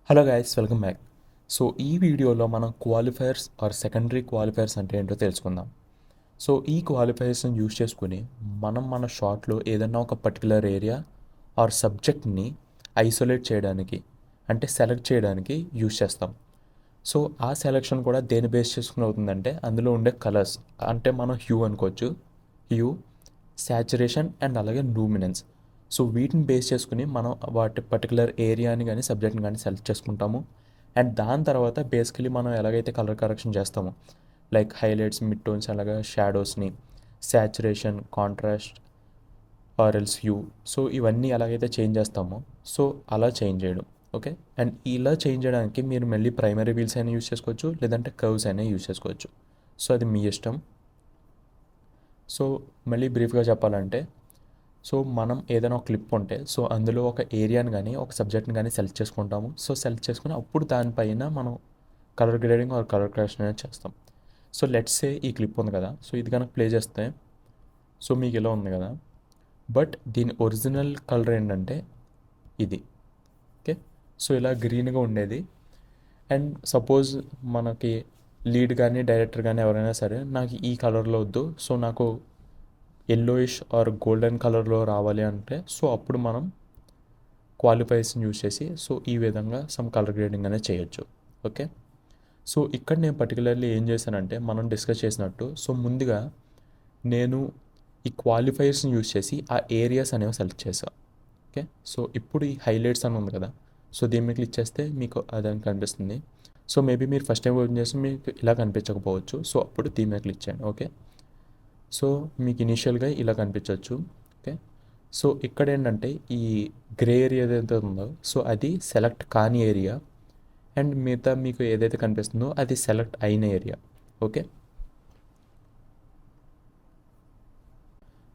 Hello guys, welcome back. So ఈ వీడియోలో మనం క్వాలిఫైయర్స్ ఆర్ సెకండరీ క్వాలిఫైయర్స్ అంటే ఏంటో తెలుసుకుందాం. సో ఈ క్వాలిఫైయర్స్ని యూజ్ చేసుకుని మనం మన షార్ట్లో ఏదైనా ఒక పర్టికులర్ ఏరియా ఆర్ సబ్జెక్ట్ని ఐసోలేట్ చేయడానికి అంటే సెలెక్ట్ చేయడానికి యూజ్ చేస్తాం. సో ఆ సెలెక్షన్ కూడా దేని బేస్ చేసుకుని అవుతుందంటే అందులో ఉండే కలర్స్, అంటే మనం హ్యూ అనుకోవచ్చు. హ్యూ, శాచురేషన్ అండ్ అలాగే లూమినెన్స్. సో వీటిని బేస్ చేసుకుని మనం వాటి పర్టికులర్ ఏరియాని కానీ సబ్జెక్ట్ని కానీ సెలెక్ట్ చేసుకుంటాము. అండ్ దాని తర్వాత బేసికలీ మనం ఎలాగైతే కలర్ కరెక్షన్ చేస్తామో, లైక్ హైలైట్స్, మిడ్ టోన్స్, అలాగే షాడోస్ని, saturation, contrast or else hue, so ఇవన్నీ ఎలాగైతే చేంజ్ చేస్తామో సో అలా చేంజ్ చేయడం. ఓకే. అండ్ ఇలా చేంజ్ చేయడానికి మీరు మళ్ళీ ప్రైమరీ వీల్స్ అయినా యూస్ చేసుకోవచ్చు, లేదంటే కర్వ్స్ అయినా యూస్ చేసుకోవచ్చు. సో అది మీ ఇష్టం. సో మళ్ళీ బ్రీఫ్గా చెప్పాలంటే, సో మనం ఏదైనా ఒక క్లిప్ ఉంటే సో అందులో ఒక ఏరియాని కానీ ఒక సబ్జెక్ట్ని కానీ సెలెక్ట్ చేసుకుంటాము. సో సెలెక్ట్ చేసుకుని అప్పుడు దానిపైన మనం colour grading or colour correction అనేది చేస్తాం. సో లెట్స్ సే ఈ క్లిప్ ఉంది కదా, సో ఇది కనుక ప్లే చేస్తే సో మీకు ఇలా ఉంది కదా, బట్ దీని ఒరిజినల్ కలర్ ఏంటంటే ఇది. ఓకే. సో ఇలా గ్రీన్గా ఉండేది. అండ్ సపోజ్ మనకి లీడ్ కానీ డైరెక్టర్ కానీ ఎవరైనా సరే నాకు ఈ కలర్లో వద్దు, సో నాకు ఎల్లోయిష్ ఆర్ గోల్డెన్ కలర్లో రావాలి అంటే సో అప్పుడు మనం క్వాలిఫైర్స్ని యూజ్ చేసి సో ఈ విధంగా సమ్ కలర్ గ్రేడింగ్ అనేది చేయొచ్చు. ఓకే. సో ఇక్కడ నేను పర్టికులర్లీ ఏం చేశానంటే మనం డిస్కస్ చేసినట్టు సో ముందుగా నేను ఈ క్వాలిఫైర్స్ని యూజ్ చేసి ఆ ఏరియాస్ అనేవి సెలెక్ట్ చేశాను. ఓకే. సో ఇప్పుడు ఈ హైలైట్స్ అని ఉంది కదా, సో దీని మీద క్లిక్ చేస్తే మీకు అదని కనిపిస్తుంది. సో మేబీ మీరు ఫస్ట్ టైం ఓపెన్ చేస్తే మీకు ఇలా కనిపించకపోవచ్చు, సో అప్పుడు దీని మీద క్లిక్ చేయండి. ఓకే. సో మీకు ఇనీషియల్గా ఇలా కనిపించవచ్చు. ఓకే. సో ఇక్కడ ఏంటంటే ఈ గ్రే ఏరియా ఏదైతే ఉందో సో అది సెలెక్ట్ కాని ఏరియా, అండ్ మిగతా మీకు ఏదైతే కనిపిస్తుందో అది సెలెక్ట్ అయిన ఏరియా. ఓకే.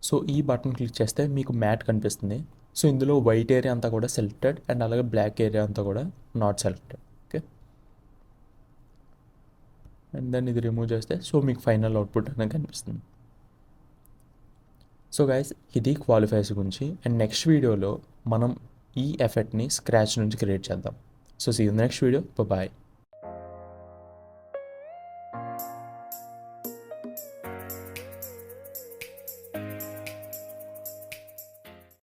సో ఈ బటన్ క్లిక్ చేస్తే మీకు మ్యాట్ కనిపిస్తుంది. సో ఇందులో వైట్ ఏరియా అంతా కూడా సెలెక్టెడ్ అండ్ అలాగే బ్లాక్ ఏరియా అంతా కూడా not selected. Okay. And then ఇది రిమూవ్ చేస్తే సో మీకు ఫైనల్ అవుట్పుట్ అనేది కనిపిస్తుంది. సో గైస్, ఇది క్వాలిఫైర్స్ గురించి. అండ్ నెక్స్ట్ వీడియోలో మనం ఈ ఎఫెక్ట్ని స్క్రాచ్ నుంచి క్రియేట్ చేద్దాం. So see you next video. Bye.